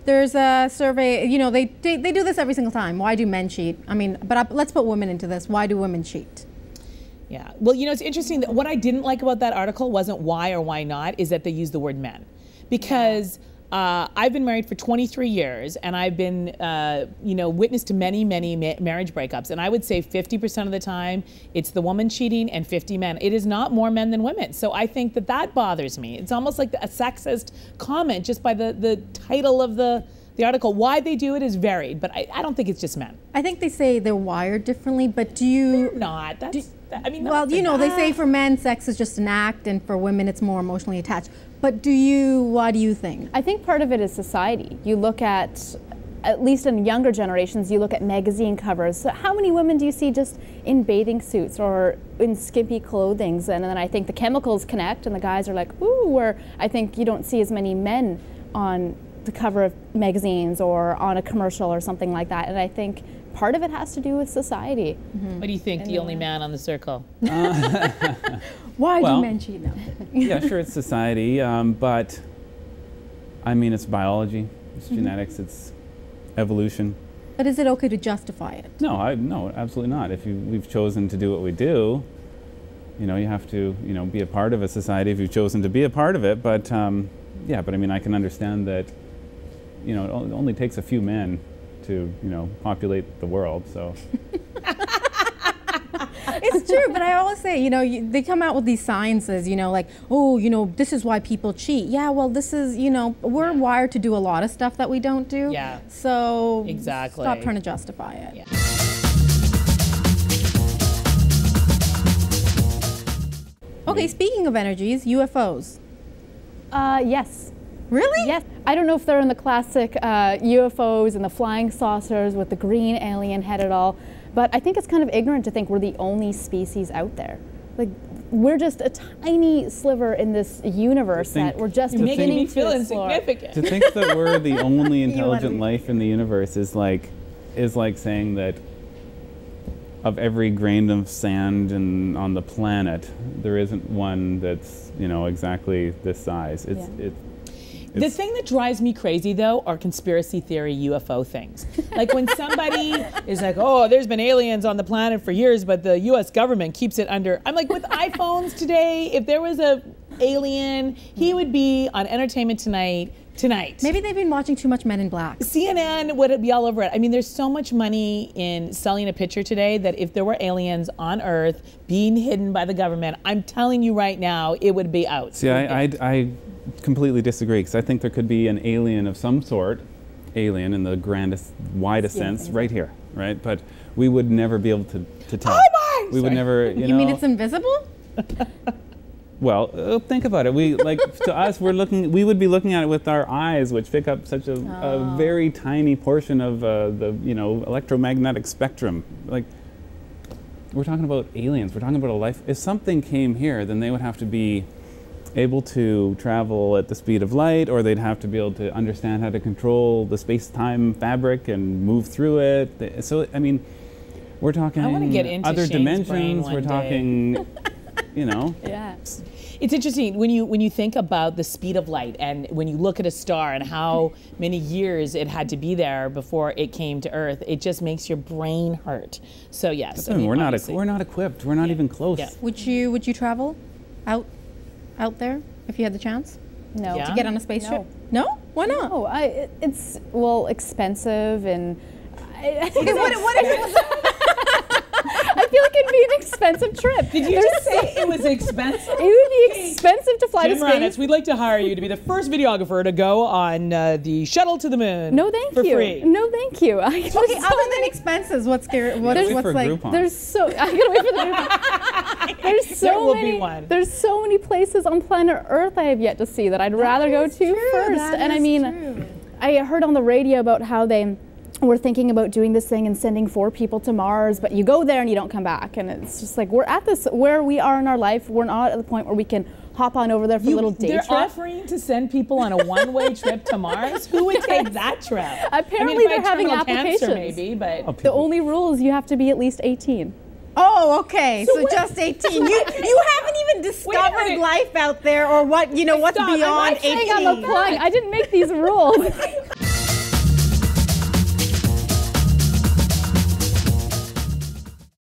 there's a survey, you know, they do this every single time. Why do men cheat? I mean, but let's put women into this. Why do women cheat? Yeah, well, you know, it's interesting that what I didn't like about that article wasn't why or why not, is that they use the word men. Because I've been married for 23 years, and I've been, you know, witness to many, many marriage breakups. And I would say 50% of the time, it's the woman cheating and 50 men. It is not more men than women. So I think that that bothers me. It's almost like a sexist comment just by the title of the article. Why they do it is varied, but I don't think it's just men. I think they say they're wired differently, but do you... They're not. I mean, well, you know, they say for men, sex is just an act, and for women, it's more emotionally attached. But why do you think? I think part of it is society. You look at least in younger generations, you look at magazine covers. So how many women do you see just in bathing suits or in skimpy clothing? And then I think the chemicals connect, and the guys are like, ooh, where I think you don't see as many men on the cover of magazines or on a commercial or something like that. And I think part of it has to do with society. What do you think, the only man on the circle? Why do men cheat now? Yeah, sure, it's society, but I mean, it's biology, it's genetics, it's evolution. But is it okay to justify it? No, no, absolutely not. If we've chosen to do what we do, you know, you have to, you know, be a part of a society if you've chosen to be a part of it. But yeah, but I mean, I can understand that, you know, it only takes a few men to, you know, populate the world, so. It's true, but I always say, you know, they come out with these sciences, you know, like, oh, you know, this is why people cheat. Yeah, well, this is, you know, we're wired to do a lot of stuff that we don't do. Yeah. So exactly. Stop trying to justify it. Yeah. Okay, speaking of energies, UFOs. Yes. Really? Yes. I don't know if they're in the classic UFOs and the flying saucers with the green alien head at all, but I think it's kind of ignorant to think we're the only species out there. Like, we're just a tiny sliver in this universe that we're just beginning to feel insignificant. To think that we're the only intelligent life in the universe is like saying that of every grain of sand on the planet, there isn't one that's, you know, exactly this size. The thing that drives me crazy, though, are conspiracy theory UFO things. Like when somebody is like, oh, there's been aliens on the planet for years, but the US government keeps it under. I'm like, with iPhones today, if there was a alien, he would be on Entertainment Tonight. Maybe they've been watching too much Men in Black. CNN would be all over it. I mean, there's so much money in selling a picture today that if there were aliens on Earth being hidden by the government, I'm telling you right now, it would be out. See, I completely disagree, because I think there could be an alien of some sort, alien in the grandest, widest sense, right here, right? But we would never be able to tell. Oh my! We would never, you know. You mean it's invisible? Well, think about it. We to us, we would be looking at it with our eyes, which pick up such a very tiny portion of the, you know, electromagnetic spectrum. Like, we're talking about aliens. We're talking about a life. If something came here, then they would have to be able to travel at the speed of light, or they'd have to be able to understand how to control the space-time fabric and move through it. So, I mean, we're talking I want to get into other Shane's dimensions. brain one We're talking, you know. Yeah. It's interesting when you think about the speed of light, and when you look at a star and how many years it had to be there before it came to Earth. It just makes your brain hurt. So yes, I mean, we're not equipped. We're not even close. Yeah. Would you travel out there if you had the chance? No. To get on a spaceship? No? Why not? No, it's, well, expensive, and I think What if it was I feel like it'd be an expensive trip. Did you just say it was expensive? It would be expensive to fly to Jim space. Ranitz, we'd like to hire you to be the first videographer to go on the shuttle to the moon. No, thank for you. free. No, thank you. Okay, other than expenses, what's scary? What's like? Groupon. There's so I gotta wait for the Groupon. There will be one. There's so many places on planet Earth I have yet to see that I'd rather go to first. And I mean, I heard on the radio about how we're thinking about doing this thing and sending 4 people to Mars, but you go there and you don't come back. And it's just like, we're at this, where we are in our life, we're not at the point where we can hop on over there for a little day trip. They're offering to send people on a one-way trip to Mars? Who would take that trip? Apparently I mean, they're having terminal applications. Cancer maybe, but The only rule is you have to be at least 18. Oh, okay. So just 18. You haven't even discovered life out there, or what, you know, what's beyond 18. I'm applying. I didn't make these rules.